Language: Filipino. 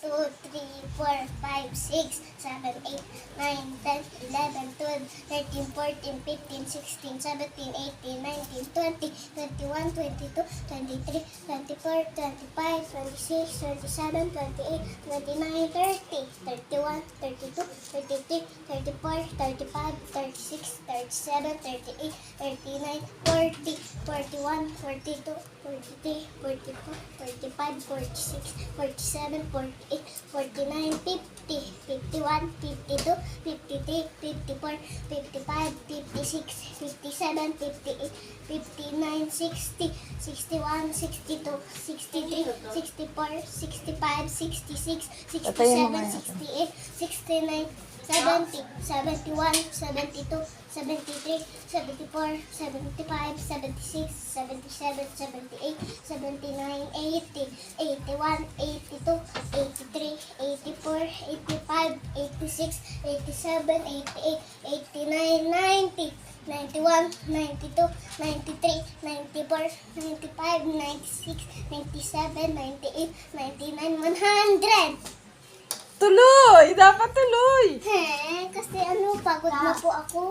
2, 3, 4, 5, 6, 7, 8, 9, 10, 11, 12, 13, 14, 15, 16, 17, 18, 19, 20, 21, 22, 23, 24, 25, 26, 27, 28, 29, 30, 31, 32, 33, 34, 35, 36, 37, 38, 39, 40, 41, 42, 43, 44, 45, 46, 47, 48, 49, 50, 51, 52, 53, 54, 55, 56, 57, 58, 59, 60, 61, 62, 63, 64, 65, 66, 67, 68, 69, 70, 71, 72, 73, 74, 75, 76, 77, 78, 79, 80, 81, 82, 83, 84, 85, 86, 87, 88, 89, 90, 91, 92, 93, 94, 95, 96, 97, 98, 99, 100! Tuloy! Dapat tuloy! Kasi pagod na po ako.